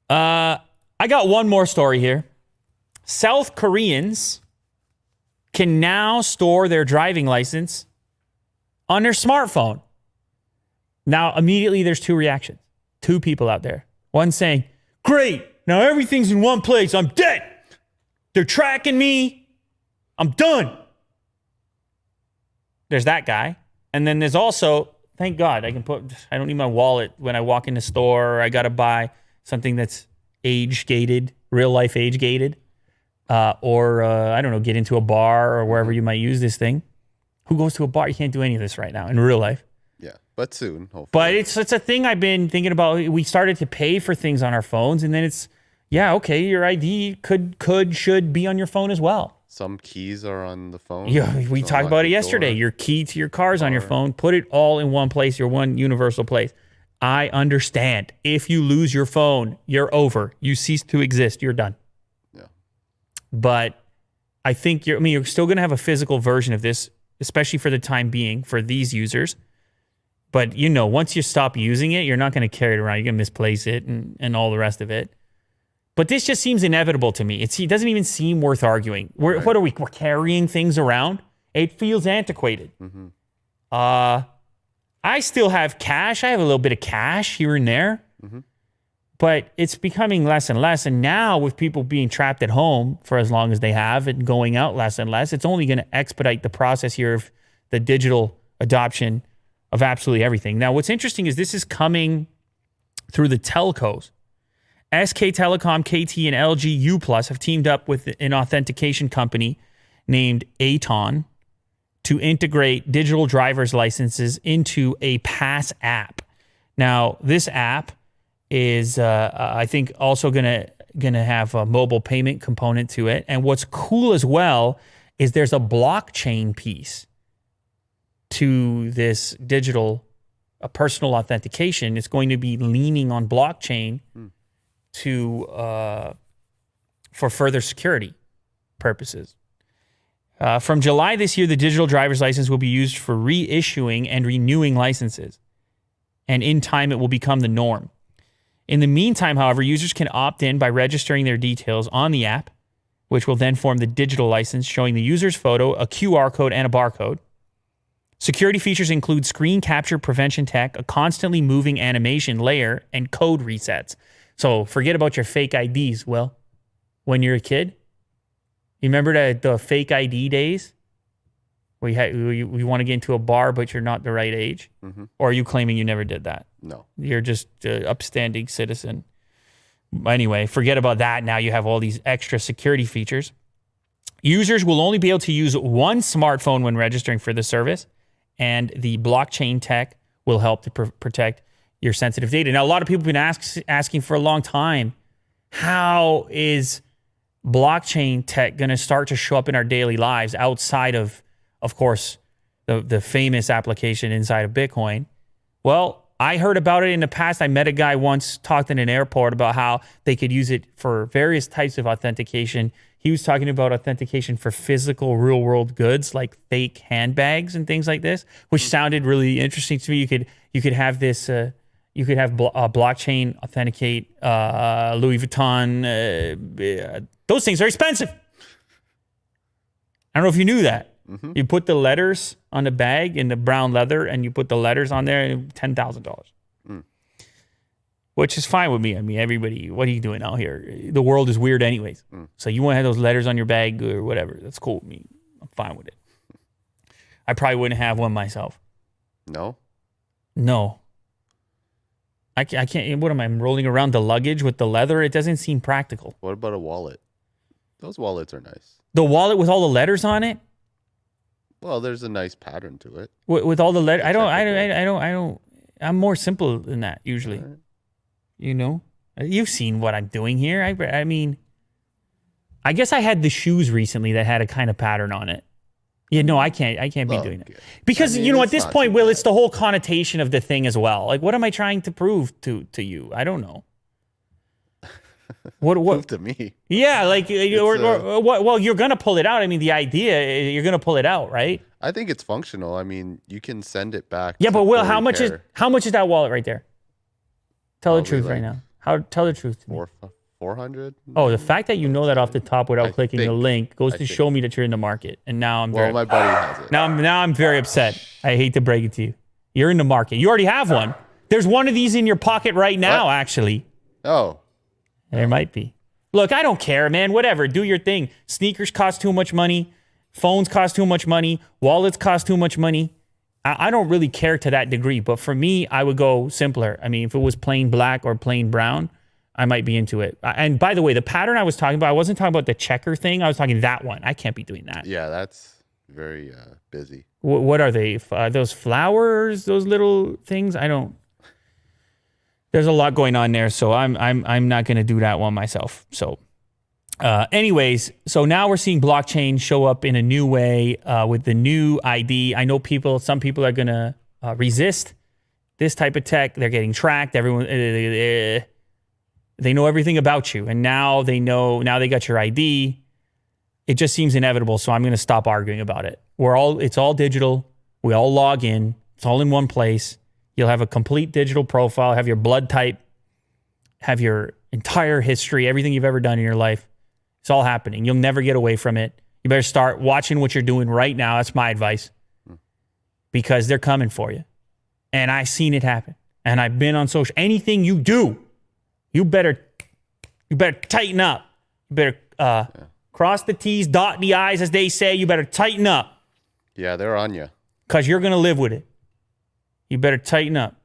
I got one more story here. South Koreans can now store their driving license on their smartphone. Now, immediately there's two reactions. Two people out there. One saying, great, now everything's in one place. I'm dead. They're tracking me. I'm done. There's that guy. And then there's also, thank God, I don't need my wallet when I walk in the store, or I got to buy something that's age gated, real life age gated, or I don't know, get into a bar or wherever you might use this thing. Who goes to a bar? You can't do any of this right now in real life. Yeah, but soon, hopefully. But it's a thing I've been thinking about. We started to pay for things on our phones, and then it's, yeah, okay, your ID should be on your phone as well. Some keys are on the phone. Yeah, we talked about it yesterday. Your key to your car's on your phone. Put it all in one place, your one universal place. I understand. If you lose your phone, you're over. You cease to exist. You're done. Yeah. But I think you're still going to have a physical version of this, especially for the time being for these users. But, once you stop using it, you're not going to carry it around. You're going to misplace it and all the rest of it. But this just seems inevitable to me. It doesn't even seem worth arguing. What are we? We're carrying things around. It feels antiquated. Mm-hmm. I still have cash. I have a little bit of cash here and there. Mm-hmm. But it's becoming less and less. And now with people being trapped at home for as long as they have and going out less and less, it's only going to expedite the process here of the digital adoption of absolutely everything. Now, what's interesting is this is coming through the telcos. SK Telecom, KT, and LG U Plus have teamed up with an authentication company named Aton to integrate digital driver's licenses into a Pass app. Now, this app is, I think, also gonna have a mobile payment component to it. And what's cool as well is there's a blockchain piece to this digital personal authentication. It's going to be leaning on blockchain for further security purposes. From July this year, the digital driver's license will be used for reissuing and renewing licenses. And in time, it will become the norm. In the meantime, however, users can opt in by registering their details on the app, which will then form the digital license showing the user's photo, a QR code, and a barcode. Security features include screen capture prevention tech, a constantly moving animation layer, and code resets. So forget about your fake IDs. Well, when you're a kid, you remember the fake ID days? We want to get into a bar, but you're not the right age? Mm-hmm. Or are you claiming you never did that? No. You're just an upstanding citizen. Anyway, forget about that. Now you have all these extra security features. Users will only be able to use one smartphone when registering for the service, and the blockchain tech will help to protect your sensitive data. Now, a lot of people have been asking for a long time, how is blockchain tech going to start to show up in our daily lives outside of course, the famous application inside of Bitcoin? Well, I heard about it in the past. I met a guy once, talked in an airport about how they could use it for various types of authentication. He was talking about authentication for physical real-world goods like fake handbags and things like this, which sounded really interesting to me. You could have this. You could have blockchain authenticate Louis Vuitton. Those things are expensive. I don't know if you knew that. Mm-hmm. You put the letters on the bag in the brown leather, and you put the letters on there, and $10,000. Which is fine with me. I mean, everybody, what are you doing out here? The world is weird anyways. So you want to have those letters on your bag or whatever. That's cool with me. I'm fine with it. I probably wouldn't have one myself. No? No. I can't. What am I, rolling around the luggage with the leather? It doesn't seem practical. What about a wallet? Those wallets are nice. The wallet with all the letters on it? Well, there's a nice pattern to it. With all the letters? I don't. I'm more simple than that usually. Right. You know? You've seen what I'm doing here. I mean, I guess I had the shoes recently that had a kind of pattern on it. Yeah, no, I can't be doing that. Because, at this point, Will, it's the whole connotation of the thing as well. Like, what am I trying to prove to you? I don't know. What prove to me? Yeah, like, well, you're going to pull it out. I mean, the idea, you're going to pull it out, right? I think it's functional. I mean, you can send it back. Yeah, but Will, how much is that wallet right there? Tell the truth right now. Tell the truth to me. 400. Oh, the fact that you know that off the top without clicking the think- link goes I to think. show me that you're in the market. And now I'm Well, very my buddy has it. now I'm very upset. I hate to break it to you. You're in the market. You already have one. There's one of these in your pocket right now, What? actually. Oh, There might be. Look, I don't care, man. Whatever. Do your thing. Sneakers cost too much money. Phones cost too much money. Wallets cost too much money. I don't really care to that degree. But for me, I would go simpler. I mean, if it was plain black or plain brown, I might be into it. And by the way, the pattern I was talking about, I wasn't talking about the checker thing. I was talking that one. I can't be doing that. yeah, that's very busy. What are they? Those flowers? Those little things? I don't. There's a lot going on there, so I'm not going to do that one myself. So, anyways, so now we're seeing blockchain show up in a new way with the new ID. I know some people are going to resist this type of tech. They're getting tracked. Everyone, they know everything about you, and now they know. Now they got your ID. It just seems inevitable, so I'm going to stop arguing about it. It's all digital. We all log in. It's all in one place. You'll have a complete digital profile, have your blood type, have your entire history, everything you've ever done in your life. It's all happening. You'll never get away from it. You better start watching what you're doing right now. That's my advice. Because they're coming for you. And I've seen it happen. And I've been on social. Anything you do, you better tighten up. You better cross the T's, dot the I's, as they say. You better tighten up. Yeah, they're on you. Because you're going to live with it. You better tighten up.